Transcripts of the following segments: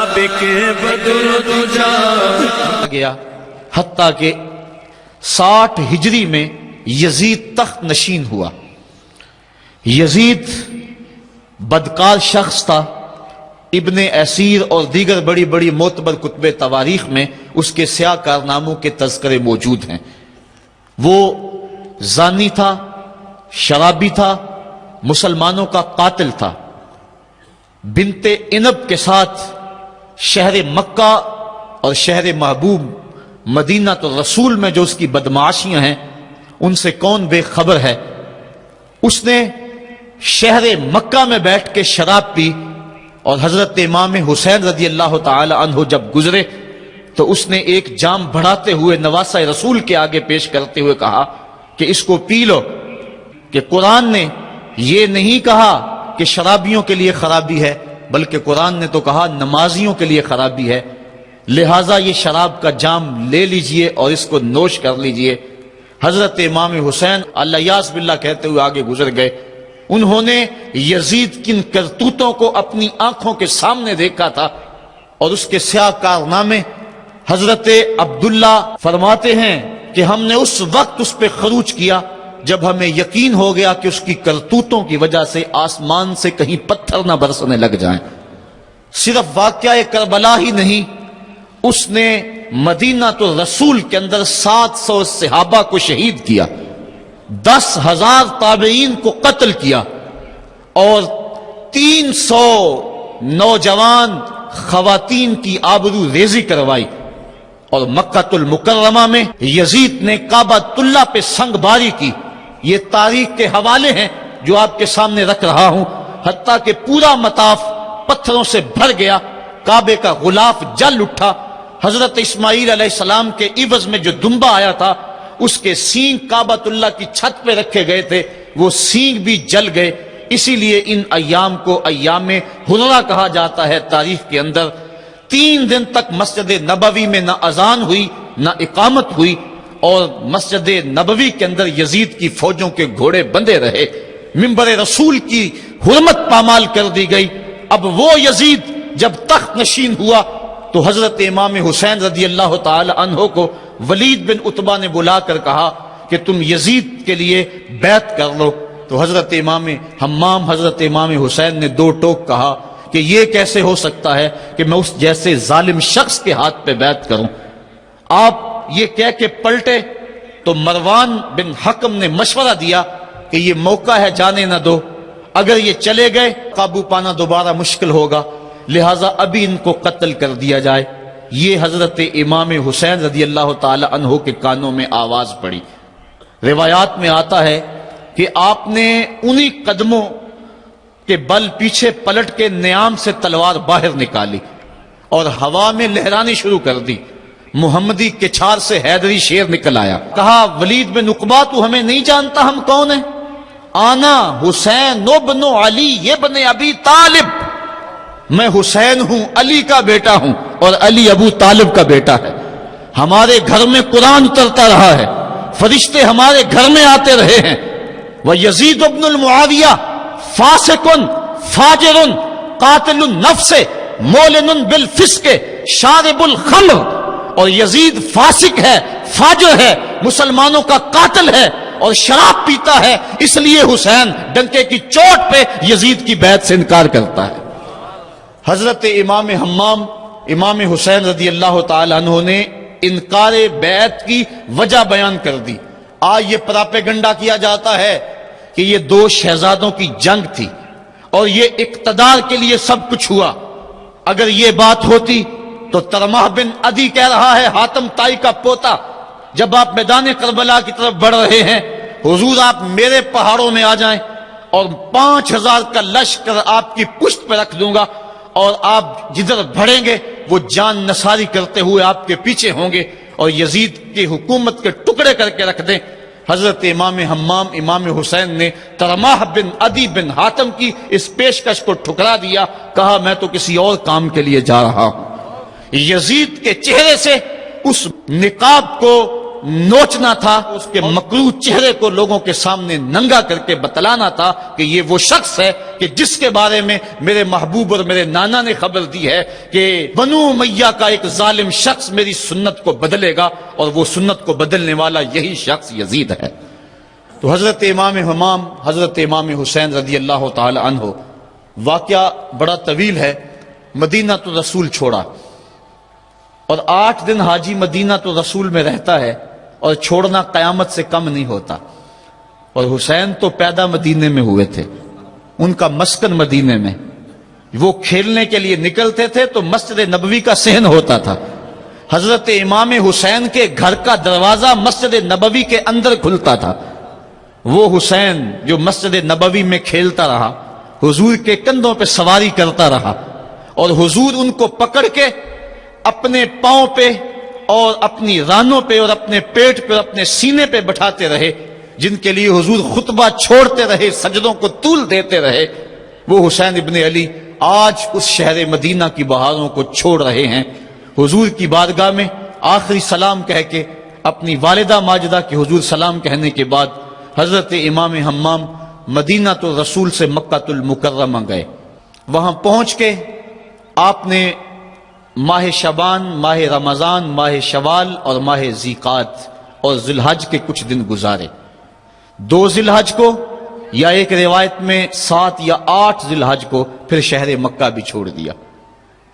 سابق بدر دجا گیا، حتیٰ کہ 60 ہجری میں یزید تخت نشین ہوا۔ یزید بدکار شخص تھا، ابن اسیر اور دیگر بڑی بڑی معتبر کتب تواریخ میں اس کے سیاہ کارناموں کے تذکرے موجود ہیں۔ وہ زانی تھا، شرابی تھا، مسلمانوں کا قاتل تھا۔ بنت عنب کے ساتھ شہر مکہ اور شہر محبوب مدینہ تو رسول میں جو اس کی بدمعاشیاں ہیں ان سے کون بے خبر ہے۔ اس نے شہر مکہ میں بیٹھ کے شراب پی، اور حضرت امام حسین رضی اللہ تعالی عنہ جب گزرے تو اس نے ایک جام بڑھاتے ہوئے نواسہ رسول کے آگے پیش کرتے ہوئے کہا کہ اس کو پی لو، کہ قرآن نے یہ نہیں کہا کہ شرابیوں کے لیے خرابی ہے، بلکہ قرآن نے تو کہا نمازیوں کے لیے خرابی ہے، لہٰذا یہ شراب کا جام لے لیجئے اور اس کو نوش کر لیجئے۔ حضرت امام حسین اللہ یاس باللہ کہتے ہوئے آگے گزر گئے۔ انہوں نے یزید کن کرتوتوں کو اپنی آنکھوں کے سامنے دیکھا تھا، اور اس کے سیاہ کارنامے حضرت عبداللہ فرماتے ہیں کہ ہم نے اس وقت اس پہ خروج کیا جب ہمیں یقین ہو گیا کہ اس کی کرتوتوں کی وجہ سے آسمان سے کہیں پتھر نہ برسنے لگ جائیں۔ صرف واقعہ کربلا ہی نہیں، اس نے مدینہ تو رسول کے اندر 700 صحابہ کو شہید کیا، 10,000 تابعین کو قتل کیا، اور 300 نوجوان خواتین کی آبرو ریزی کروائی۔ اور مکہ المکرمہ میں یزید نے کعبۃ اللہ پہ سنگ باری کی۔ یہ تاریخ کے حوالے ہیں جو آپ کے سامنے رکھ رہا ہوں۔ حتیٰ کہ پورا مطاف پتھروں سے بھر گیا، کعبے کا غلاف جل اٹھا۔ حضرت اسماعیل علیہ السلام کے عوض میں جو دمبا آیا تھا اس کے سینگ کعبۃ اللہ کی چھت پہ رکھے گئے تھے، وہ سینگ بھی جل گئے۔ اسی لیے ان ایام کو ایام حرہ کہا جاتا ہے۔ تاریخ کے اندر 3 دن تک مسجد نبوی میں نہ اذان ہوئی نہ اقامت ہوئی، اور مسجد نبوی کے اندر یزید کی فوجوں کے گھوڑے بندھے رہے۔ منبر رسول کی حرمت پامال کر دی گئی۔ اب وہ یزید جب تخت نشین ہوا تو حضرت امام حسین رضی اللہ تعالی عنہ کو ولید بن عتبہ نے بلا کر کہا کہ تم یزید کے لیے بیعت کر لو۔ تو حضرت امام حمام حضرت امام حسین نے 2 ٹوک کہا کہ یہ کیسے ہو سکتا ہے کہ میں اس جیسے ظالم شخص کے ہاتھ پہ بیعت کروں۔ آپ یہ کہہ کے پلٹے تو مروان بن حکم نے مشورہ دیا کہ یہ موقع ہے، جانے نہ دو، اگر یہ چلے گئے قابو پانا دوبارہ مشکل ہوگا، لہٰذا ابھی ان کو قتل کر دیا جائے۔ یہ حضرت امام حسین رضی اللہ تعالی عنہ کے کانوں میں آواز پڑی۔ روایات میں آتا ہے کہ آپ نے انہی قدموں کے بل پیچھے پلٹ کے نیام سے تلوار باہر نکالی اور ہوا میں لہرانی شروع کر دی۔ محمدی کے چھار سے حیدری شیر نکل آیا۔ کہا ولید بن عقبہ تو ہمیں نہیں جانتا ہم کون ہیں؟ آنا حسین ابن علی ابن ابی طالب، میں حسین ہوں، علی کا بیٹا ہوں، اور علی ابو طالب کا بیٹا ہے۔ ہمارے گھر میں قرآن اترتا رہا ہے، فرشتے ہمارے گھر میں آتے رہے ہیں۔ وَيَزِيدُ ابن المعاویہ فاسق فاجر قاتل النفس مولن بالفسق شارب الخمر، اور یزید فاسق ہے، فاجر ہے، مسلمانوں کا قاتل ہے اور شراب پیتا ہے، اس لیے حسین ڈنکے کی چوٹ پہ یزید کی بیعت سے انکار کرتا ہے۔ حضرت امام حمام امام حسین رضی اللہ تعالی عنہ نے انکار بیعت کی وجہ بیان کر دی۔ آج یہ پراپیگنڈا کیا جاتا ہے کہ یہ 2 شہزادوں کی جنگ تھی اور یہ اقتدار کے لیے سب کچھ ہوا۔ اگر یہ بات ہوتی تو ترمح بن عدی کہہ رہا ہے، حاتم طائی کا پوتا، جب آپ میدان کربلا کی طرف بڑھ رہے ہیں، حضور آپ میرے پہاڑوں میں آ جائیں اور 5000 کا لشکر آپ کی پشت پہ رکھ دوں گا، اور آپ جدھر بڑھیں گے وہ جان نثاری کرتے ہوئے آپ کے پیچھے ہوں گے اور یزید کی حکومت کے ٹکڑے کر کے رکھ دیں۔ حضرت امام حمام امام حسین نے ترمح بن عدی بن حاتم کی اس پیشکش کو ٹھکرا دیا، کہا میں تو کسی اور کام کے لیے جا رہا ہوں۔ یزید کے چہرے سے اس نقاب کو نوچنا تھا، اس کے مکروہ چہرے کو لوگوں کے سامنے ننگا کر کے بتلانا تھا کہ یہ وہ شخص ہے کہ جس کے بارے میں میرے محبوب اور میرے نانا نے خبر دی ہے کہ بنو امیہ کا ایک ظالم شخص میری سنت کو بدلے گا، اور وہ سنت کو بدلنے والا یہی شخص یزید ہے۔ تو حضرت امام حمام حضرت امام حسین رضی اللہ تعالی عنہ، واقعہ بڑا طویل ہے، مدینہ تو رسول چھوڑا، اور 8 دن حاجی مدینہ تو رسول میں رہتا ہے، اور چھوڑنا قیامت سے کم نہیں ہوتا۔ اور حسین تو پیدا مدینے میں ہوئے تھے، ان کا مسکن مدینے میں، وہ کھیلنے کے لیے نکلتے تھے تو مسجد نبوی کا صحن ہوتا تھا۔ حضرت امام حسین کے گھر کا دروازہ مسجد نبوی کے اندر کھلتا تھا۔ وہ حسین جو مسجد نبوی میں کھیلتا رہا، حضور کے کندھوں پہ سواری کرتا رہا، اور حضور ان کو پکڑ کے اپنے پاؤں پہ اور اپنی رانوں پہ اور اپنے پیٹ پہ اور اپنے سینے پہ بٹھاتے رہے، جن کے لیے حضور خطبہ چھوڑتے رہے، سجدوں کو طول دیتے رہے، وہ حسین ابن علی آج اس شہر مدینہ کی بہاروں کو چھوڑ رہے ہیں۔ حضور کی بارگاہ میں آخری سلام کہہ کے اپنی والدہ ماجدہ کے حضور سلام کہنے کے بعد حضرت امام حمام مدینہ تو رسول سے مکہ المکرمہ گئے۔ وہاں پہنچ کے آپ نے ماہ شعبان، ماہ رمضان، ماہ شوال اور ماہ ذیقعد اور ذی الحج کے کچھ دن گزارے۔ 2 ذی الحج کو، یا ایک روایت میں 7 یا 8 ذی الحج کو پھر شہر مکہ بھی چھوڑ دیا۔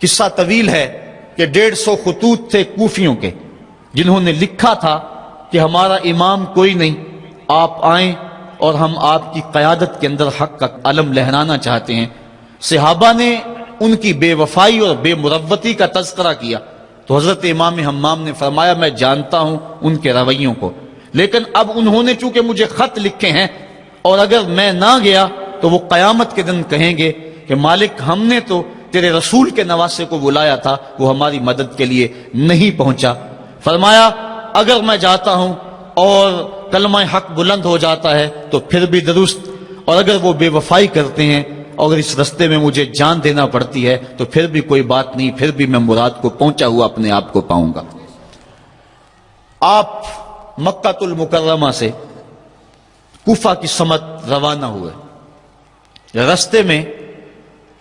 قصہ طویل ہے کہ 150 خطوط تھے کوفیوں کے، جنہوں نے لکھا تھا کہ ہمارا امام کوئی نہیں، آپ آئیں اور ہم آپ کی قیادت کے اندر حق کا علم لہرانا چاہتے ہیں۔ صحابہ نے ان کی بے وفائی اور بے مروتی کا تذکرہ کیا تو حضرت امام حمام نے فرمایا میں جانتا ہوں ان کے رویوں کو، لیکن اب انہوں نے چونکہ مجھے خط لکھے ہیں، اور اگر میں نہ گیا تو وہ قیامت کے دن کہیں گے کہ مالک ہم نے تو تیرے رسول کے نواسے کو بلایا تھا، وہ ہماری مدد کے لیے نہیں پہنچا۔ فرمایا اگر میں جاتا ہوں اور کلمہ حق بلند ہو جاتا ہے تو پھر بھی درست، اور اگر وہ بے وفائی کرتے ہیں اور اس رستے میں مجھے جان دینا پڑتی ہے تو پھر بھی کوئی بات نہیں، پھر بھی میں مراد کو پہنچا ہوا اپنے آپ کو پاؤں گا۔ آپ مکہ المکرمہ سے کوفہ کی سمت روانہ ہوئے۔ رستے میں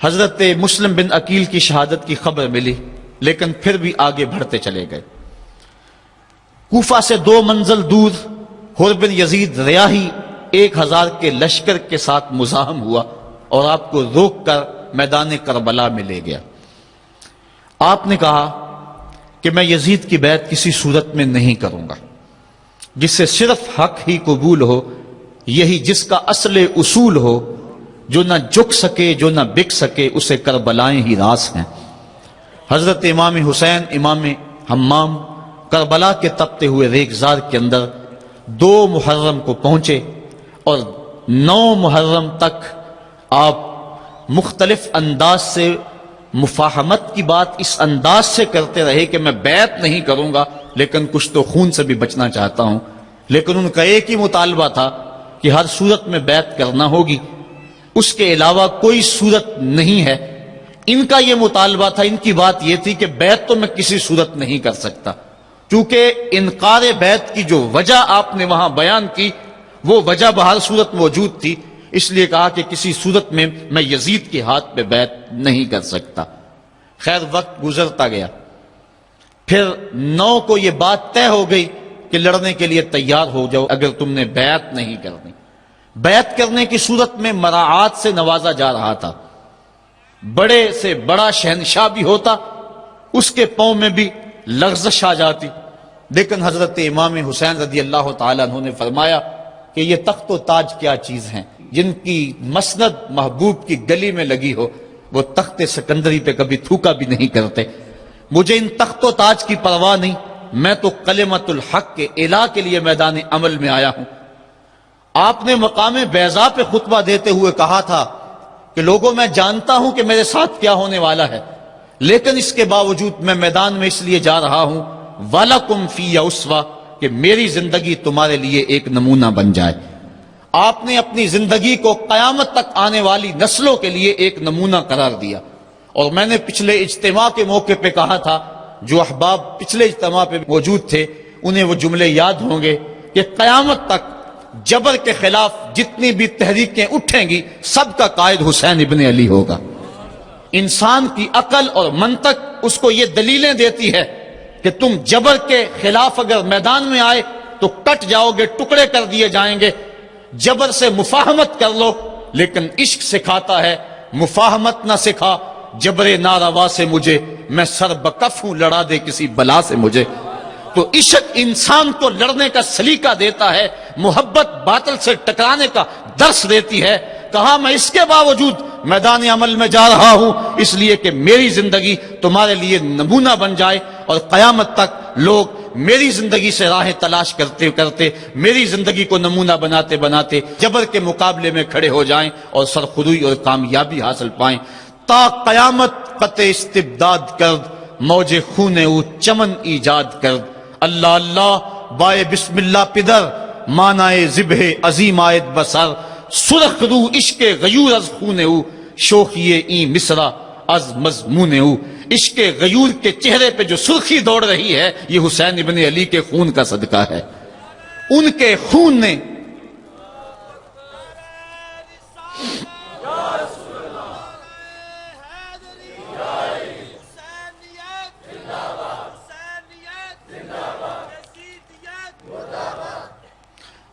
حضرت مسلم بن عقیل کی شہادت کی خبر ملی، لیکن پھر بھی آگے بڑھتے چلے گئے۔ کوفہ سے 2 منزل دور حر بن یزید ریاحی 1000 کے لشکر کے ساتھ مزاحم ہوا اور آپ کو روک کر میدان کربلا میں لے گیا۔ آپ نے کہا کہ میں یزید کی بیعت کسی صورت میں نہیں کروں گا، جس سے صرف حق ہی قبول ہو، یہی جس کا اصل اصول ہو، جو نہ جھک سکے جو نہ بک سکے، اسے کربلائیں ہی راس ہیں۔ حضرت امام حسین امام حمام کربلا کے تپتے ہوئے ریگزار کے اندر 2 محرم کو پہنچے، اور 9 محرم تک آپ مختلف انداز سے مفاہمت کی بات اس انداز سے کرتے رہے کہ میں بیعت نہیں کروں گا، لیکن کچھ تو خون سے بھی بچنا چاہتا ہوں۔ لیکن ان کا ایک ہی مطالبہ تھا کہ ہر صورت میں بیعت کرنا ہوگی، اس کے علاوہ کوئی صورت نہیں ہے۔ ان کا یہ مطالبہ تھا، ان کی بات یہ تھی کہ بیعت تو میں کسی صورت نہیں کر سکتا، چونکہ انکار بیعت کی جو وجہ آپ نے وہاں بیان کی وہ وجہ بہر صورت موجود تھی، اس لیے کہا کہ کسی صورت میں میں یزید کے ہاتھ پہ بیعت نہیں کر سکتا۔ خیر وقت گزرتا گیا، پھر 9 کو یہ بات طے ہو گئی کہ لڑنے کے لیے تیار ہو جاؤ اگر تم نے بیعت نہیں کرنی۔ بیعت کرنے کی صورت میں مراعات سے نوازا جا رہا تھا، بڑے سے بڑا شہنشاہ بھی ہوتا اس کے پاؤں میں بھی لغزش آ جاتی، لیکن حضرت امام حسین رضی اللہ تعالیٰ عنہ نے فرمایا کہ یہ تخت و تاج کیا چیز ہیں، جن کی مسند محبوب کی گلی میں لگی ہو وہ تخت سکندری پہ کبھی تھوکا بھی نہیں کرتے۔ مجھے ان تخت و تاج کی پرواہ نہیں، میں تو کلمت الحق کے اعلیٰ کے لیے میدان عمل میں آیا ہوں۔ آپ نے مقام بیضا پہ خطبہ دیتے ہوئے کہا تھا کہ لوگوں میں جانتا ہوں کہ میرے ساتھ کیا ہونے والا ہے، لیکن اس کے باوجود میں میدان میں اس لیے جا رہا ہوں وَلَكُمْ فِيَّ أُسْوَةٌ کہ میری زندگی تمہارے لیے ایک نمونہ بن جائے۔ آپ نے اپنی زندگی کو قیامت تک آنے والی نسلوں کے لیے ایک نمونہ قرار دیا، اور میں نے پچھلے اجتماع کے موقع پہ کہا تھا، جو احباب پچھلے اجتماع پہ موجود تھے انہیں وہ جملے یاد ہوں گے کہ قیامت تک جبر کے خلاف جتنی بھی تحریکیں اٹھیں گی سب کا قائد حسین ابن علی ہوگا۔ انسان کی عقل اور منطق اس کو یہ دلیلیں دیتی ہے کہ تم جبر کے خلاف اگر میدان میں آئے تو کٹ جاؤ گے، ٹکڑے کر دیے جائیں گے۔ جبر سے مفاہمت کر لو، لیکن عشق سکھاتا ہے مفاہمت نہ سکھا، جبر ناروا سے مجھے، میں سر بکف ہوں، لڑا دے کسی بلا سے مجھے۔ تو عشق انسان کو لڑنے کا سلیقہ دیتا ہے، محبت باطل سے ٹکرانے کا درس دیتی ہے۔ کہا میں اس کے باوجود میدان عمل میں جا رہا ہوں اس لیے کہ میری زندگی تمہارے لیے نمونہ بن جائے اور قیامت تک لوگ میری زندگی سے راہیں تلاش کرتے کرتے میری زندگی کو نمونہ بناتے بناتے جبر کے مقابلے میں کھڑے ہو جائیں اور سرخروئی اور کامیابی حاصل پائیں۔ تا قیامت قطع استبداد کرد، موج خون او چمن ایجاد کرد۔ اللہ اللہ بائے بسم اللہ پدر، مانائے ذبح عظیم آیت بسر۔ سرخ رو عشق غیور از خون او، شوخی این مصرع از مضمون او۔ عشق غیور کے چہرے پہ جو سرخی دوڑ رہی ہے یہ حسین ابن علی کے خون کا صدقہ ہے۔ ان کے خون نے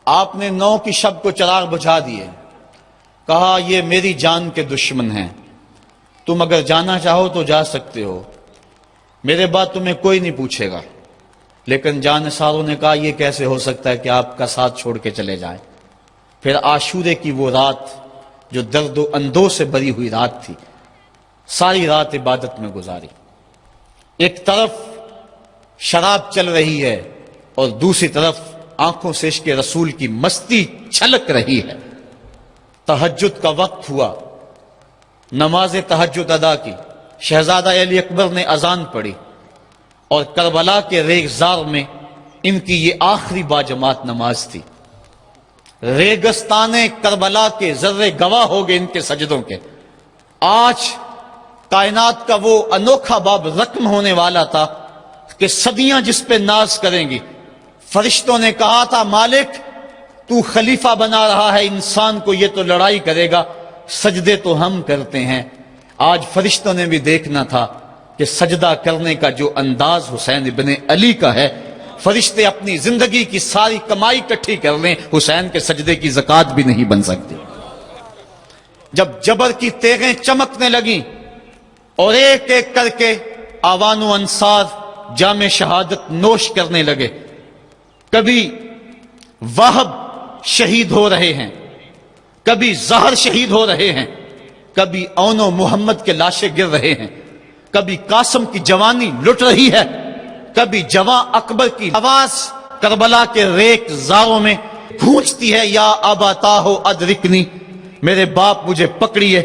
آپ نے 9 کی شب کو چراغ بجھا دیے، کہا یہ میری جان کے دشمن ہیں، تم اگر جانا چاہو تو جا سکتے ہو، میرے بعد تمہیں کوئی نہیں پوچھے گا۔ لیکن جانثاروں نے کہا یہ کیسے ہو سکتا ہے کہ آپ کا ساتھ چھوڑ کے چلے جائیں۔ پھر عاشورے کی وہ رات جو درد و اندوہ سے بری ہوئی رات تھی، ساری رات عبادت میں گزاری۔ ایک طرف شراب چل رہی ہے اور دوسری طرف آنکھوں سے عشق رسول کی مستی چھلک رہی ہے۔ تہجد کا وقت ہوا، نماز تہجد ادا کی، شہزادہ علی اکبر نے اذان پڑھی اور کربلا کے ریگزار میں ان کی یہ آخری باجماعت نماز تھی۔ ریگستان کربلا کے ذرے گواہ ہو گئے ان کے سجدوں کے۔ آج کائنات کا وہ انوکھا باب رقم ہونے والا تھا کہ صدیاں جس پہ ناز کریں گی۔ فرشتوں نے کہا تھا مالک تو خلیفہ بنا رہا ہے انسان کو، یہ تو لڑائی کرے گا، سجدے تو ہم کرتے ہیں۔ آج فرشتوں نے بھی دیکھنا تھا کہ سجدہ کرنے کا جو انداز حسین ابن علی کا ہے، فرشتے اپنی زندگی کی ساری کمائی اکٹھی کر لیں، حسین کے سجدے کی زکوٰۃ بھی نہیں بن سکتی۔ جب جبر کی تیغیں چمکنے لگیں اور ایک ایک کر کے آوان و انصار جام شہادت نوش کرنے لگے، کبھی وہب شہید ہو رہے ہیں، کبھی زہر شہید ہو رہے ہیں، کبھی اون و محمد کے لاشیں گر رہے ہیں، کبھی قاسم کی جوانی لٹ رہی ہے، کبھی جواں اکبر کی آواز کربلا کے ریگ زاروں میں گونجتی ہے، یا ابا طاہو ادرکنی، میرے باپ مجھے پکڑیے۔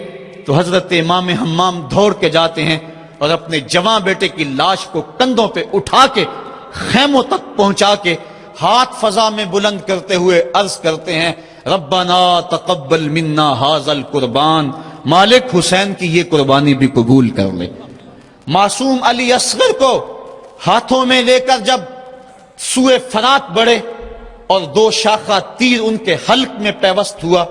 تو حضرت امام حمام دوڑ کے جاتے ہیں اور اپنے جواں بیٹے کی لاش کو کندھوں پہ اٹھا کے خیموں تک پہنچا کے ہاتھ فضا میں بلند کرتے ہوئے عرض کرتے ہیں ربنا تقبل منا ھذا القربان، مالک حسین کی یہ قربانی بھی قبول کر لے۔ معصوم علی اصغر کو ہاتھوں میں لے کر جب سوئے فرات بڑھے اور 2 شاخہ تیر ان کے حلق میں پیوست ہوا،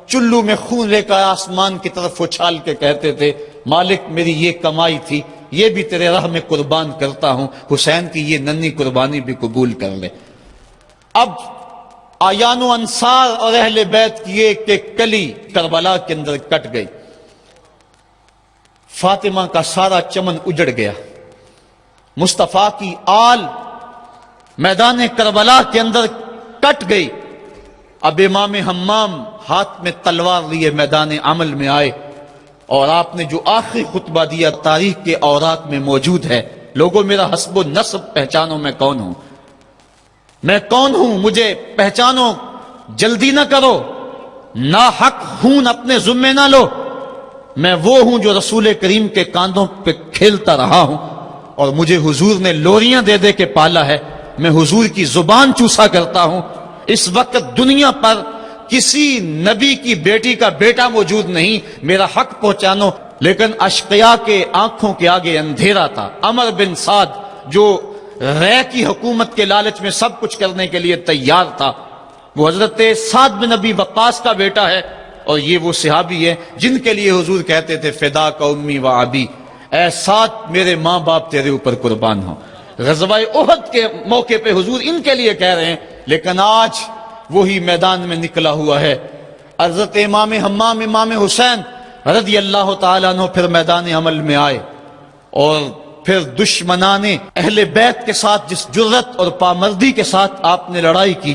چلو میں خون لے کر آسمان کی طرف اچھال کے کہتے تھے مالک میری یہ کمائی تھی، یہ بھی تیرے راہ میں قربان کرتا ہوں، حسین کی یہ ننھی قربانی بھی قبول کر لے۔ اب آیان و انصار اور اہل بیت کی ایک ایک کلی کربلا کے اندر کٹ گئی۔ فاطمہ کا سارا چمن اجڑ گیا، مصطفیٰ کی آل میدان کربلا کے اندر کٹ گئی۔ اب امام حمام ہاتھ میں تلوار لیے میدان عمل میں آئے اور آپ نے جو آخری خطبہ دیا تاریخ کے اوراق میں موجود ہے، لوگوں میرا حسب و نسب پہچانو میں کون ہوں، میں کون ہوں، مجھے پہچانو، جلدی نہ کرو، ناحق خون اپنے ذمے نہ لو، میں وہ ہوں جو رسول کریم کے کاندھوں پہ کھیلتا رہا ہوں اور مجھے حضور نے لوریاں دے دے کے پالا ہے، میں حضور کی زبان چوسا کرتا ہوں۔ اس وقت دنیا پر کسی نبی کی بیٹی کا بیٹا موجود نہیں، میرا حق پہنچانو۔ لیکن اشقیاء کے آنکھوں کے آگے اندھیرا تھا۔ عمر بن سعد جو رے کی حکومت کے لالچ میں سب کچھ کرنے کے لیے تیار تھا، وہ حضرت سعد بن ابی وقاص کا بیٹا ہے، اور یہ وہ صحابی ہے جن کے لیے حضور کہتے تھے فدا کا امی و ابی، اے سعد میرے ماں باپ تیرے اوپر قربان ہوں۔ غزوہ احد کے موقع پہ حضور ان کے لیے کہہ رہے ہیں، لیکن آج وہی میدان میں نکلا ہوا ہے۔ حضرت امام حمام امام حسین رضی اللہ تعالیٰ عنہ پھر میدان عمل میں آئے، اور پھر دشمنان اہل بیت کے ساتھ جس جرت اور پامردی کے ساتھ آپ نے لڑائی کی،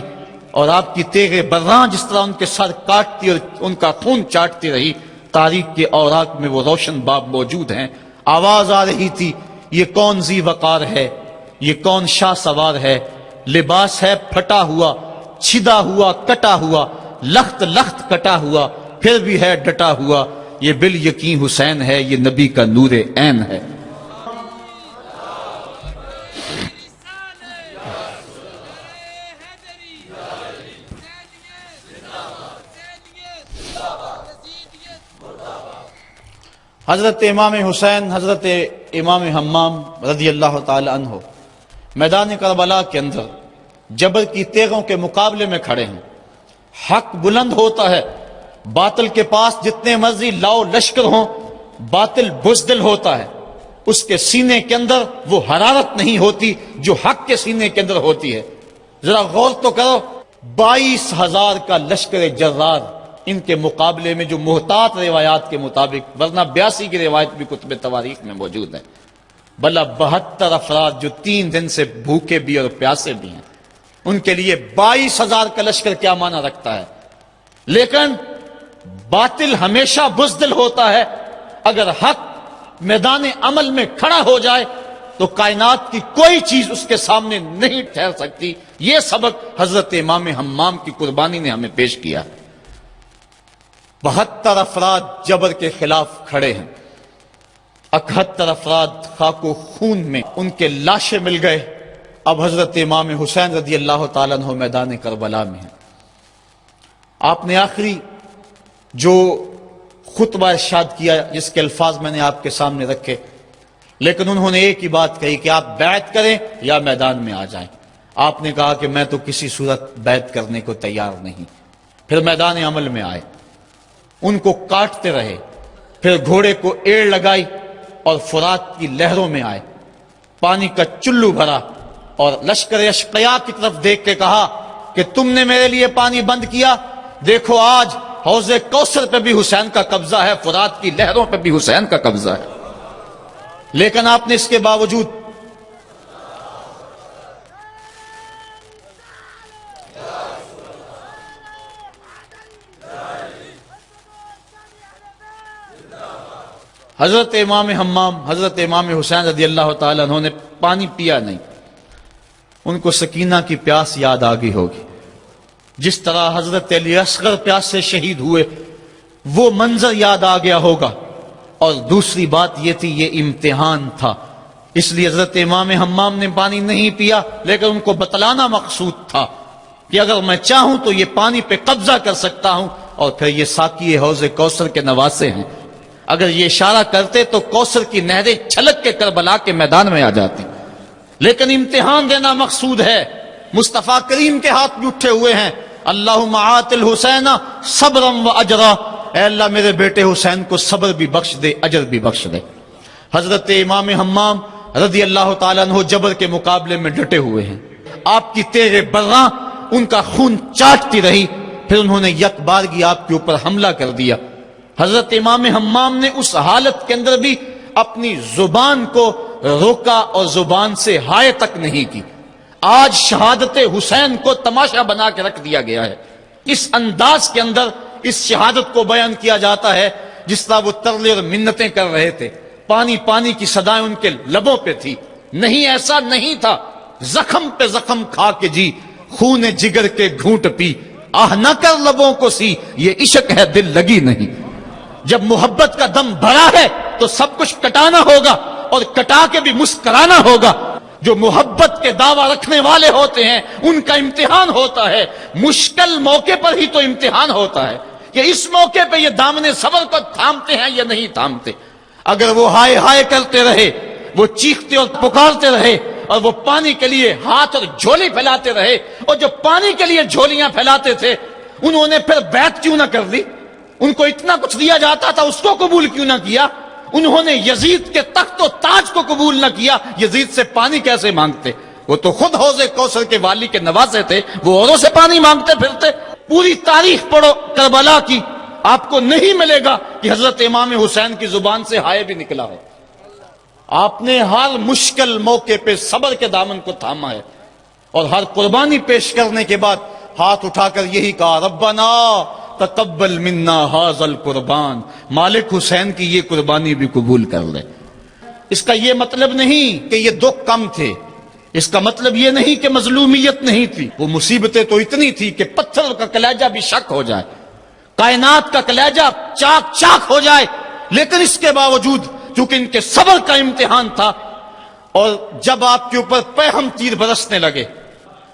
اور آپ کی تیغ براں جس طرح ان کے سر کاٹتی اور ان کا خون چاٹتی رہی، تاریخ کے اوراق میں وہ روشن باب موجود ہیں۔ آواز آ رہی تھی، یہ کون ذی وقار ہے، یہ کون شاہ سوار ہے، لباس ہے پھٹا ہوا، چھدا ہوا، کٹا ہوا، لخت لخت کٹا ہوا، پھر بھی ہے ڈٹا ہوا، یہ بال یقین حسین ہے، یہ نبی کا نور عین ہے۔ حضرت امام حسین حضرت امام حمام رضی اللہ تعالی عنہ میدان کربلا کے اندر جبر کی تیغوں کے مقابلے میں کھڑے ہیں۔ حق بلند ہوتا ہے، باطل کے پاس جتنے مرضی لاؤ لشکر ہوں، باطل بزدل ہوتا ہے، اس کے سینے کے اندر وہ حرارت نہیں ہوتی جو حق کے سینے کے اندر ہوتی ہے۔ ذرا غور تو کرو، 22,000 کا لشکر جرار ان کے مقابلے میں، جو محتاط روایات کے مطابق، ورنہ 82 کی روایت بھی کتب تواریخ میں موجود ہے، بلا 72 افراد جو 3 دن سے بھوکے بھی اور پیاسے بھی ہیں، ان کے لیے 22,000 کا لشکر کیا معنی رکھتا ہے۔ لیکن باطل ہمیشہ بزدل ہوتا ہے، اگر حق میدان عمل میں کھڑا ہو جائے تو کائنات کی کوئی چیز اس کے سامنے نہیں ٹھہر سکتی۔ یہ سبق حضرت امام حمام کی قربانی نے ہمیں پیش کیا۔ 72 افراد جبر کے خلاف کھڑے ہیں، 71 افراد خاک و خون میں ان کے لاشیں مل گئے۔ اب حضرت امام حسین رضی اللہ تعالیٰ عنہ میدان کربلا میں ہیں۔ آپ نے آخری جو خطبہ ارشاد کیا، جس کے الفاظ میں نے آپ کے سامنے رکھے، لیکن انہوں نے ایک ہی بات کہی کہ آپ بیعت کریں یا میدان میں آ جائیں۔ آپ نے کہا کہ میں تو کسی صورت بیعت کرنے کو تیار نہیں۔ پھر میدان عمل میں آئے، ان کو کاٹتے رہے، پھر گھوڑے کو ایڑ لگائی اور فرات کی لہروں میں آئے، پانی کا چلو بھرا اور لشکر اشقیاء کی طرف دیکھ کے کہا کہ تم نے میرے لیے پانی بند کیا، دیکھو آج حوض کوثر پہ بھی حسین کا قبضہ ہے، فرات کی لہروں پہ بھی حسین کا قبضہ ہے۔ لیکن آپ نے اس کے باوجود حضرت امام حمام حضرت امام حسین رضی اللہ تعالیٰ عنہ نے پانی پیا نہیں۔ ان کو سکینہ کی پیاس یاد آ گئی ہوگی، جس طرح حضرت علی اصغر پیاس سے شہید ہوئے، وہ منظر یاد آ گیا ہوگا۔ اور دوسری بات یہ تھی، یہ امتحان تھا، اس لیے حضرت امام حمام نے پانی نہیں پیا، لیکن ان کو بتلانا مقصود تھا کہ اگر میں چاہوں تو یہ پانی پہ قبضہ کر سکتا ہوں، اور پھر یہ ساقی حوض کوثر کے نواسے ہیں، اگر یہ اشارہ کرتے تو کوثر کی نہریں چھلک کے کربلا کے میدان میں آ جاتی۔ لیکن امتحان دینا مقصود ہے۔ مصطفیٰ کریم کے ہاتھ بھی اٹھے ہوئے ہیں، اللہم آت الحسین صبرا و اجرا، اے اللہ میرے بیٹے حسین کو صبر بھی بخش دے، اجر بھی بخش دے۔ حضرت امام حمام رضی اللہ تعالیٰ عنہ جبر کے مقابلے میں ڈٹے ہوئے ہیں، آپ کی تیغ براں ان کا خون چاٹتی رہی، پھر انہوں نے یک بارگی آپ کے اوپر حملہ کر دیا۔ حضرت امام حمام نے اس حالت کے اندر بھی اپنی زبان کو روکا اور زبان سے ہائے تک نہیں کی۔ آج شہادت حسین کو تماشا بنا کے رکھ دیا گیا ہے، اس انداز کے اندر اس شہادت کو بیان کیا جاتا ہے جس طرح وہ ترلے اور منتیں کر رہے تھے، پانی پانی کی صدائیں ان کے لبوں پہ تھی۔ نہیں، ایسا نہیں تھا، زخم پہ زخم کھا کے جی، خون جگر کے گھونٹ پی، آہ نہ کر لبوں کو سی، یہ عشق ہے دل لگی نہیں۔ جب محبت کا دم بھرا ہے تو سب کچھ کٹانا ہوگا اور کٹا کے بھی مسکرانا ہوگا۔ جو محبت کے دعویٰ رکھنے والے ہوتے ہیں ان کا امتحان ہوتا ہے، مشکل موقع پر ہی تو امتحان ہوتا ہے کہ اس موقع پہ یہ دامن صبر کو تھامتے ہیں یا نہیں تھامتے۔ اگر وہ ہائے ہائے کرتے رہے، وہ چیختے اور پکارتے رہے اور وہ پانی کے لیے ہاتھ اور جھولی پھیلاتے رہے، اور جو پانی کے لیے جھولیاں پھیلاتے تھے انہوں نے پھر بیعت کیوں نہ کر لی؟ ان کو اتنا کچھ دیا جاتا تھا، اس کو قبول کیوں نہ کیا؟ انہوں نے یزید کے تخت و تاج کو قبول نہ کیا، یزید سے پانی کیسے مانگتے؟ وہ تو خود حوض کوثر کے والی کے نواسے تھے، وہ اوروں سے پانی مانگتے پھرتے۔ پوری تاریخ پڑھو کربلا کی، آپ کو نہیں ملے گا کہ حضرت امام حسین کی زبان سے ہائے بھی نکلا ہو۔ آپ نے ہر مشکل موقع پہ صبر کے دامن کو تھاما ہے، اور ہر قربانی پیش کرنے کے بعد ہاتھ اٹھا کر یہی کہا، ربنا تقبل منا ھذا القربان، مالک حسین کی یہ قربانی بھی قبول کر لے۔ اس کا یہ مطلب نہیں کہ یہ دکھ کم تھے، اس کا مطلب یہ نہیں کہ مظلومیت نہیں تھی، وہ مصیبتیں تو اتنی تھی کہ پتھر کا کلیجہ بھی شک ہو جائے، کائنات کا کلیجہ چاک چاک ہو جائے، لیکن اس کے باوجود چونکہ ان کے صبر کا امتحان تھا، اور جب آپ کے اوپر پہم تیر برسنے لگے،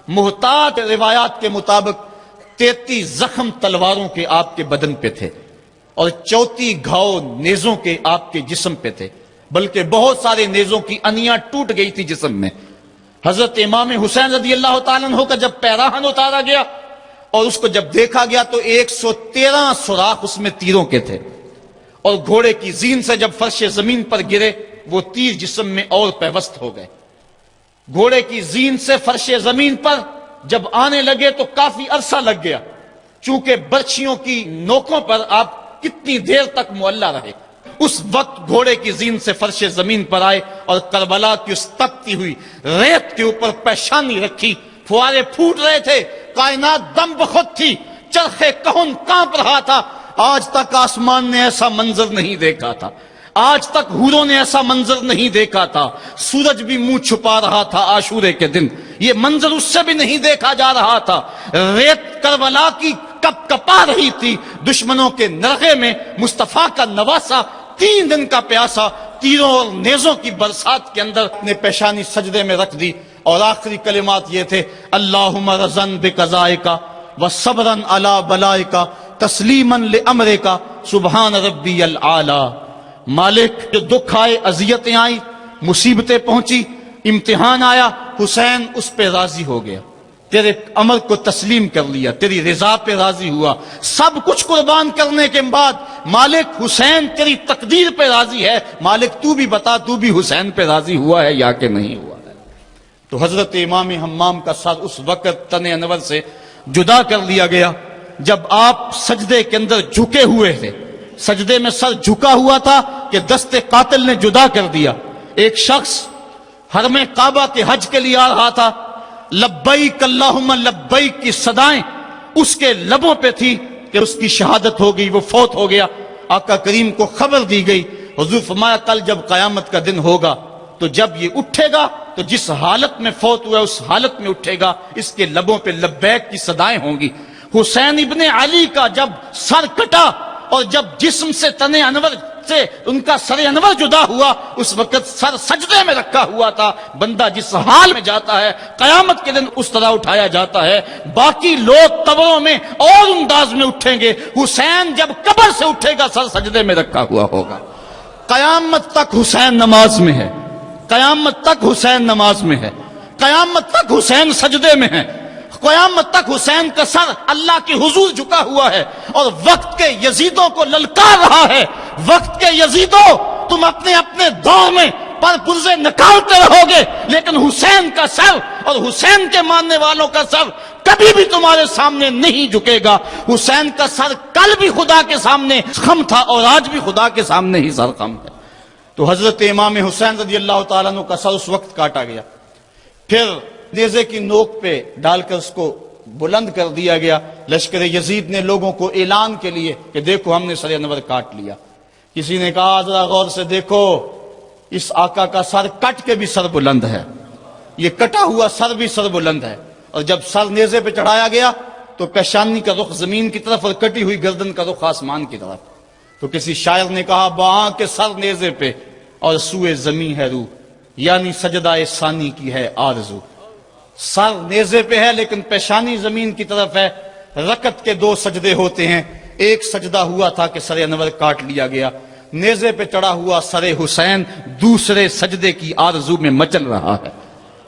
محتاط روایات کے مطابق 33 زخم تلواروں کے آپ کے بدن پہ تھے، اور 34 گھاؤ نیزوں کے آپ کے جسم پہ تھے، بلکہ بہت سارے نیزوں کی انیاں ٹوٹ گئی تھی جسم میں۔ حضرت امام حسین رضی اللہ تعالیٰ عنہ کا جب پیراہن اتارا گیا اور اس کو جب دیکھا گیا تو 113 سوراخ اس میں تیروں کے تھے، اور گھوڑے کی زین سے جب فرش زمین پر گرے وہ تیر جسم میں اور پیوست ہو گئے۔ گھوڑے کی زین سے فرش زمین پر جب آنے لگے تو کافی عرصہ لگ گیا، چونکہ برچھیوں کی نوکوں پر آپ کتنی دیر تک معلّہ رہے۔ اس وقت گھوڑے کی زین سے فرش زمین پر آئے اور کربلا کی اس تپتی ہوئی ریت کے اوپر پیشانی رکھی، فوارے پھوٹ رہے تھے، کائنات دم بخود تھی، چرخے کہن کانپ رہا تھا۔ آج تک آسمان نے ایسا منظر نہیں دیکھا تھا، آج تک حوروں نے ایسا منظر نہیں دیکھا تھا، سورج بھی منہ چھپا رہا تھا عاشورے کے دن، یہ منظر اس سے بھی نہیں دیکھا جا رہا تھا۔ ریت کربلا کی کپ کپا رہی تھی، دشمنوں کے نرغے میں مصطفیٰ کا نواسا 3 دن کا پیاسا تیروں اور نیزوں کی برسات کے اندر اپنے پیشانی سجدے میں رکھ دی، اور آخری کلمات یہ تھے، اللہم رضن بقضائک وصبرن علی بلائک تسلیمن لامرک سبحان ربی العالی۔ مالک، جو دکھ آئے، اذیتیں آئیں، مصیبتیں پہنچی، امتحان آیا، حسین اس پہ راضی ہو گیا، تیرے امر کو تسلیم کر لیا، تیری رضا پہ راضی ہوا۔ سب کچھ قربان کرنے کے بعد مالک حسین تیری تقدیر پہ راضی ہے، مالک تو بھی بتا، تو بھی حسین پہ راضی ہوا ہے یا کہ نہیں ہوا ہے؟ تو حضرت امام حمام کا سر اس وقت تن انور سے جدا کر لیا گیا جب آپ سجدے کے اندر جھکے ہوئے تھے، سجدے میں سر جھکا ہوا تھا کہ دست قاتل نے جدا کر دیا۔ ایک شخص حرم کعبہ کے حج کے لیے آ رہا تھا، لبیک اللہم لبیک کی صدائیں اس کے لبوں پہ تھی کہ اس کی شہادت ہو گئی، وہ فوت ہو گیا۔ آقا کریم کو خبر دی گئی، حضور فرمایا کل جب قیامت کا دن ہوگا تو جب یہ اٹھے گا تو جس حالت میں فوت ہوا اس حالت میں اٹھے گا، اس کے لبوں پہ لبیک کی صدائیں ہوں گی۔ حسین ابن علی کا جب سر کٹا اور جب جسم سے تن انور سے ان کا سر انور جدا ہوا، اس وقت سر سجدے میں رکھا ہوا تھا۔ بندہ جس حال میں جاتا ہے قیامت کے دن اس طرح اٹھایا جاتا ہے۔ باقی لوگ قبروں میں اور انداز میں اٹھیں گے، حسین جب قبر سے اٹھے گا سر سجدے میں رکھا ہوا ہوگا۔ قیامت تک حسین نماز میں ہے، قیامت تک حسین نماز میں ہے، قیامت تک حسین سجدے میں ہے، قیامت تک حسین کا سر اللہ کے حضور جھکا ہوا ہے، اور وقت کے یزیدوں کو للکار رہا ہے، وقت کے یزیدوں تم اپنے اپنے دور میں پر پرزے نکالتے رہو گے، لیکن حسین کا سر اور حسین کے ماننے والوں کا سر کبھی بھی تمہارے سامنے نہیں جھکے گا۔ حسین کا سر کل بھی خدا کے سامنے خم تھا اور آج بھی خدا کے سامنے ہی سر خم ہے۔ تو حضرت امام حسین رضی اللہ تعالیٰ عنہ کا سر اس وقت کاٹا گیا، پھر نیزے کی نوک پہ ڈال کر اس کو بلند کر دیا گیا۔ لشکر یزید نے لوگوں کو اعلان کے لیے کہ دیکھو ہم نے سر انور کاٹ لیا۔ کسی نے کہا ذرا غور سے دیکھو، اس آقا کا سر کٹ کے بھی سر بلند ہے، یہ کٹا ہوا سر بھی سر بلند ہے، اور جب سر نیزے پہ چڑھایا گیا تو پیشانی کا رخ زمین کی طرف اور کٹی ہوئی گردن کا رخ آسمان کی طرف۔ تو کسی شاعر نے کہا باں کے سر نیزے پہ اور سوئے زمین ہے روح، یعنی سجدہ ثانی کی ہے آرزو۔ سر نیزے پہ ہے لیکن پیشانی زمین کی طرف ہے۔ رکعت کے 2 سجدے ہوتے ہیں، ایک سجدہ ہوا تھا کہ سر انور کاٹ لیا گیا، نیزے پہ چڑھا ہوا سر حسین دوسرے سجدے کی آرزو میں مچل رہا ہے۔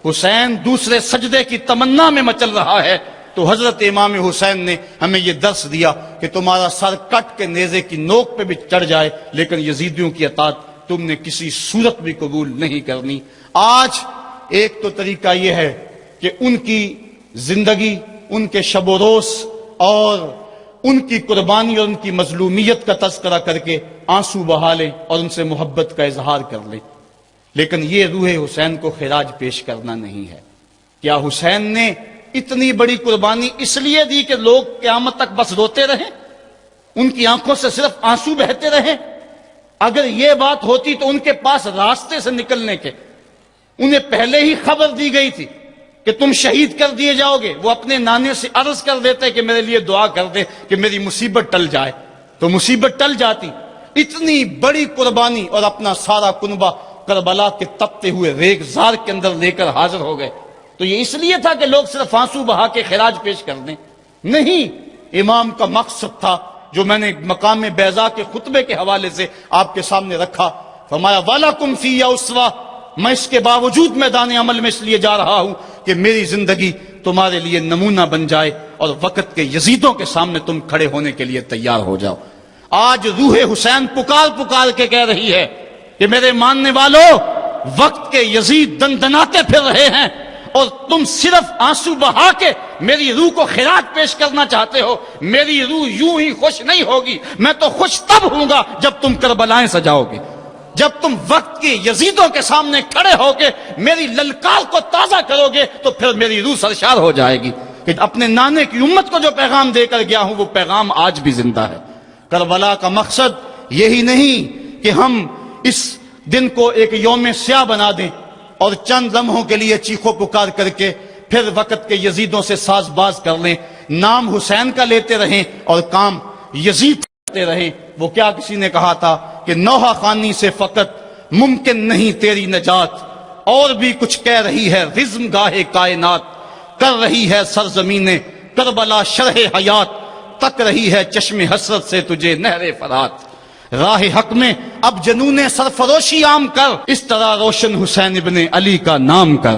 حسین دوسرے سجدے کی تمنا میں مچل رہا ہے، تو حضرت امام حسین نے ہمیں یہ درس دیا کہ تمہارا سر کٹ کے نیزے کی نوک پہ بھی چڑھ جائے لیکن یزیدیوں کی اطاعت تم نے کسی صورت بھی قبول نہیں کرنی۔ آج ایک تو طریقہ یہ ہے کہ ان کی زندگی، ان کے شب و روز اور ان کی قربانی اور ان کی مظلومیت کا تذکرہ کر کے آنسو بہا لیں اور ان سے محبت کا اظہار کر لیں، لیکن یہ روح حسین کو خراج پیش کرنا نہیں ہے۔ کیا حسین نے اتنی بڑی قربانی اس لیے دی کہ لوگ قیامت تک بس روتے رہیں، ان کی آنکھوں سے صرف آنسو بہتے رہیں؟ اگر یہ بات ہوتی تو ان کے پاس راستے سے نکلنے کے انہیں پہلے ہی خبر دی گئی تھی کہ تم شہید کر دیے جاؤ گے۔ وہ اپنے نانے سے عرض کر دیتے کہ میرے لیے دعا کر دے کہ میری مصیبت ٹل جائے، تو مصیبت ٹل جاتی۔ اتنی بڑی قربانی اور اپنا سارا کنبہ کربلا کے تپتے ہوئے ریگزار کے اندر لے کر حاضر ہو گئے، تو یہ اس لیے تھا کہ لوگ صرف آنسو بہا کے خراج پیش کر دیں؟ نہیں، امام کا مقصد تھا جو میں نے مقام بیضا کے خطبے کے حوالے سے آپ کے سامنے رکھا۔ فرمایا وَلَكُمْ فِيَّ أُسْوَةٌ، میں اس کے باوجود میدان عمل میں اس لیے جا رہا ہوں کہ میری زندگی تمہارے لیے نمونہ بن جائے اور وقت کے یزیدوں کے سامنے تم کھڑے ہونے کے لیے تیار ہو جاؤ۔ آج روح حسین پکار پکار کے کہہ رہی ہے کہ میرے ماننے والوں، وقت کے یزید دندناتے پھر رہے ہیں اور تم صرف آنسو بہا کے میری روح کو خراج پیش کرنا چاہتے ہو۔ میری روح یوں ہی خوش نہیں ہوگی، میں تو خوش تب ہوں گا جب تم کربلائیں سجاؤ گے، جب تم وقت کے یزیدوں کے سامنے کھڑے ہو کے میری للکار کو تازہ کرو گے تو پھر میری روح سرشار ہو جائے گی کہ اپنے نانے کی امت کو جو پیغام دے کر گیا ہوں وہ پیغام آج بھی زندہ ہے۔ کربلا کا مقصد یہی نہیں کہ ہم اس دن کو ایک یوم سیاہ بنا دیں اور چند لمحوں کے لیے چیخو پکار کر کے پھر وقت کے یزیدوں سے ساز باز کر لیں، نام حسین کا لیتے رہیں اور کام یزید کرتے رہیں۔ وہ کیا کسی نے کہا تھا کہ نوحہ خوانی سے فقط ممکن نہیں تیری نجات، اور بھی کچھ کہہ رہی ہے رزم گاہ کائنات، کر رہی ہے سرزمین کربلا شرح حیات، تک رہی ہے چشم حسرت سے تجھے نہر فرات، راہ حق میں اب جنون سرفروشی عام کر، اس طرح روشن حسین ابن علی کا نام کر۔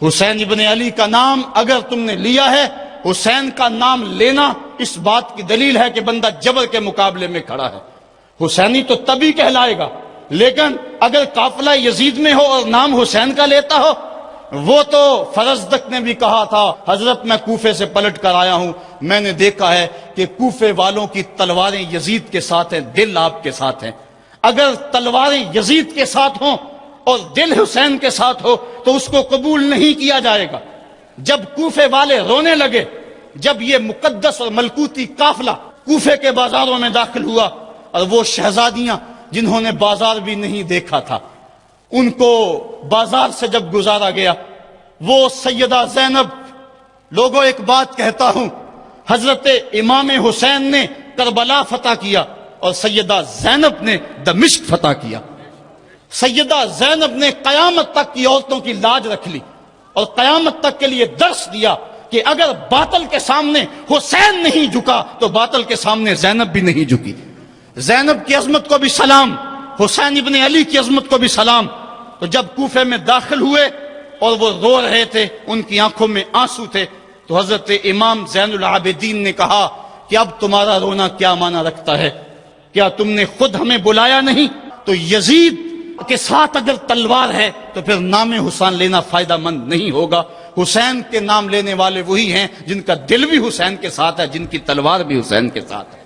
حسین ابن علی کا نام اگر تم نے لیا ہے، حسین کا نام لینا اس بات کی دلیل ہے کہ بندہ جبر کے مقابلے میں کھڑا ہے۔ حسینی تو تبھی کہلائے گا، لیکن اگر قافلہ یزید میں ہو اور نام حسین کا لیتا ہو، وہ تو فرزدق نے بھی کہا تھا حضرت میں کوفے سے پلٹ کر آیا ہوں، میں نے دیکھا ہے کہ کوفے والوں کی تلواریں یزید کے ساتھ ہیں، دل آپ کے ساتھ ہیں۔ اگر تلواریں یزید کے ساتھ ہوں اور دل حسین کے ساتھ ہو تو اس کو قبول نہیں کیا جائے گا۔ جب کوفے والے رونے لگے، جب یہ مقدس اور ملکوتی قافلہ کوفے کے بازاروں میں داخل ہوا اور وہ شہزادیاں جنہوں نے بازار بھی نہیں دیکھا تھا ان کو بازار سے جب گزارا گیا، وہ سیدہ زینب، لوگوں ایک بات کہتا ہوں، حضرت امام حسین نے کربلا فتح کیا اور سیدہ زینب نے دمشق فتح کیا۔ سیدہ زینب نے قیامت تک کی عورتوں کی لاج رکھ لی اور قیامت تک کے لیے درس دیا کہ اگر باطل کے سامنے حسین نہیں جھکا تو باطل کے سامنے زینب بھی نہیں جھکی۔ زینب کی عظمت کو بھی سلام، حسین ابن علی کی عظمت کو بھی سلام۔ تو جب کوفے میں داخل ہوئے اور وہ رو رہے تھے، ان کی آنکھوں میں آنسو تھے، تو حضرت امام زین العابدین نے کہا کہ اب تمہارا رونا کیا معنی رکھتا ہے؟ کیا تم نے خود ہمیں بلایا نہیں؟ تو یزید کے ساتھ اگر تلوار ہے تو پھر نام حسین لینا فائدہ مند نہیں ہوگا۔ حسین کے نام لینے والے وہی ہیں جن کا دل بھی حسین کے ساتھ ہے، جن کی تلوار بھی حسین کے ساتھ ہے۔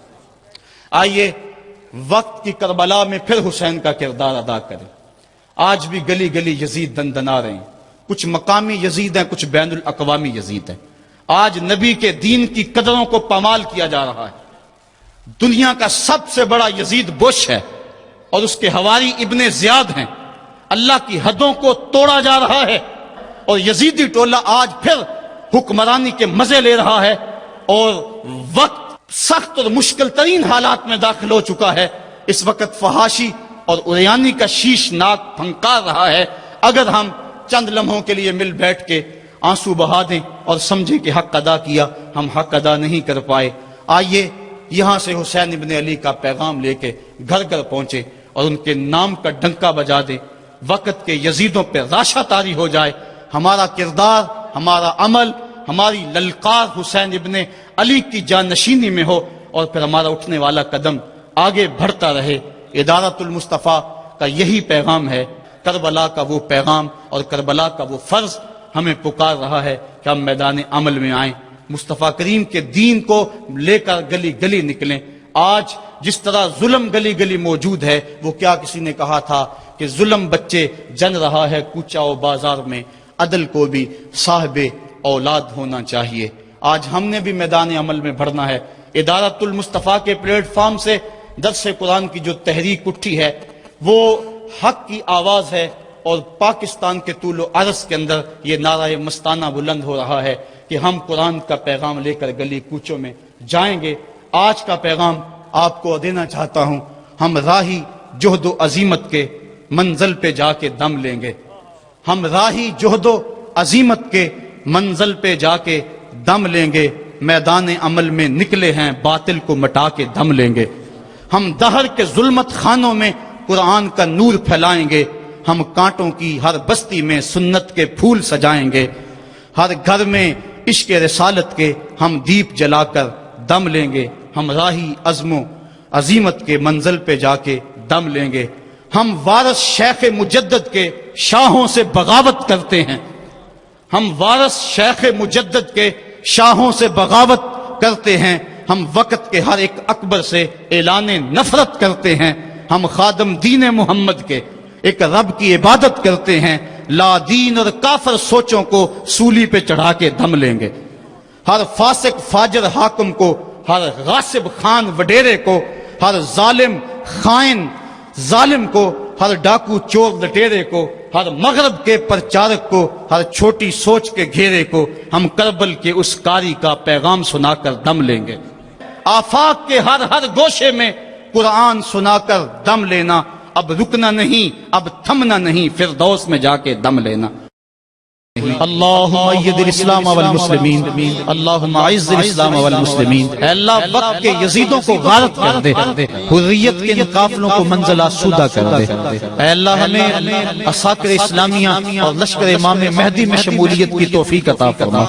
آئیے وقت کی کربلا میں پھر حسین کا کردار ادا کریں۔ آج بھی گلی گلی یزید دندنا رہے ہیں، کچھ مقامی یزید ہیں، کچھ بین الاقوامی یزید ہیں۔ آج نبی کے دین کی قدروں کو پامال کیا جا رہا ہے۔ دنیا کا سب سے بڑا یزید بش ہے اور اس کے حواری ابن زیاد ہیں۔ اللہ کی حدوں کو توڑا جا رہا ہے اور یزیدی ٹولہ آج پھر حکمرانی کے مزے لے رہا ہے اور وقت سخت اور مشکل ترین حالات میں داخل ہو چکا ہے۔ اس وقت فحاشی اور عریانی کا شیش ناک پھنکار رہا ہے۔ اگر ہم چند لمحوں کے لیے مل بیٹھ کے آنسو بہا دیں اور سمجھیں کہ حق ادا کیا، ہم حق ادا نہیں کر پائے۔ آئیے یہاں سے حسین ابن علی کا پیغام لے کے گھر گھر پہنچے اور ان کے نام کا ڈنکا بجا دیں، وقت کے یزیدوں پہ راشا طاری ہو جائے۔ ہمارا کردار، ہمارا عمل، ہماری للکار حسین ابن علی کی جانشینی میں ہو، اور پھر ہمارا اٹھنے والا قدم آگے بڑھتا رہے۔ ادارت المصطفیٰ کا یہی پیغام ہے، کربلا کا وہ پیغام اور کربلا کا وہ فرض ہمیں پکار رہا ہے کہ ہم میدان عمل میں آئیں، مصطفیٰ کریم کے دین کو لے کر گلی گلی نکلیں۔ آج جس طرح ظلم گلی گلی موجود ہے، وہ کیا کسی نے کہا تھا کہ ظلم بچے جن رہا ہے کوچہ و بازار میں، عدل کو بھی صاحب اولاد ہونا چاہیے۔ آج ہم نے بھی میدان عمل میں بڑھنا ہے۔ ادارت المصطفیٰ کے پلیٹ فارم سے درس قرآن کی جو تحریک اٹھی ہے، وہ حق کی آواز ہے، اور پاکستان کے طول و عرض کے اندر یہ نعرہ مستانہ بلند ہو رہا ہے کہ ہم قرآن کا پیغام لے کر گلی کوچوں میں جائیں گے۔ آج کا پیغام آپ کو دینا چاہتا ہوں، ہم راہی جہد و عزیمت کے منزل پہ جا کے دم لیں گے۔ ہم راہی جہد و عزیمت کے منزل پہ جا کے دم لیں گے، میدان عمل میں نکلے ہیں باطل کو مٹا کے دم لیں گے۔ ہم دہر کے ظلمت خانوں میں قرآن کا نور پھیلائیں گے، ہم کانٹوں کی ہر بستی میں سنت کے پھول سجائیں گے، ہر گھر میں عشق رسالت کے ہم دیپ جلا کر دم لیں گے۔ ہم راہی عزم و عزیمت کے منزل پہ جا کے دم لیں گے۔ ہم وارث شیخ مجدد کے شاہوں سے بغاوت کرتے ہیں، ہم وارث شیخ مجدد کے شاہوں سے بغاوت کرتے ہیں، ہم وقت کے ہر ایک اکبر سے اعلان نفرت کرتے ہیں، ہم خادم دین محمد کے ایک رب کی عبادت کرتے ہیں، لا دین اور کافر سوچوں کو سولی پہ چڑھا کے دم لیں گے۔ ہر فاسق فاجر حاکم کو، ہر غاصب خان وڈیرے کو، ہر ظالم خائن ظالم کو، ہر ڈاکو چور لٹیرے کو، ہر مغرب کے پرچارک کو، ہر چھوٹی سوچ کے گھیرے کو ہم کربل کے اس کاری کا پیغام سنا کر دم لیں گے۔ آفاق کے ہر ہر گوشے میں قرآن سنا کر دم لینا، اب رکنا نہیں، اب تھمنا نہیں، فردوس میں جا کے دم لینا۔ اللہم اید الاسلام والمسلمین، اللہم اعز الاسلام والمسلمین۔ اے اللہ وقت کے یزیدوں کو غارت کر دے، حریت کے ان قافلوں کو منزل آسودہ کر دے۔ اے اللہ ہمیں عساکر اسلامیہ اور لشکر امام مہدی میں شمولیت کی توفیق عطا فرما،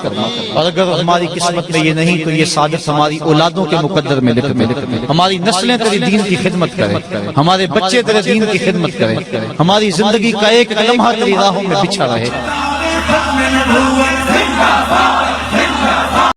اور اگر ہماری قسمت میں یہ نہیں تو یہ سعادت ہماری اولادوں کے مقدر میں لکھ دے۔ ہماری نسلیں تیرے دین کی خدمت کریں، ہمارے بچے تیرے دین کی خدمت کریں، ہماری زندگی کا ایک لمحہ تیری راہوں میں بچھا رہے۔ ختم نبوت زندہ باد۔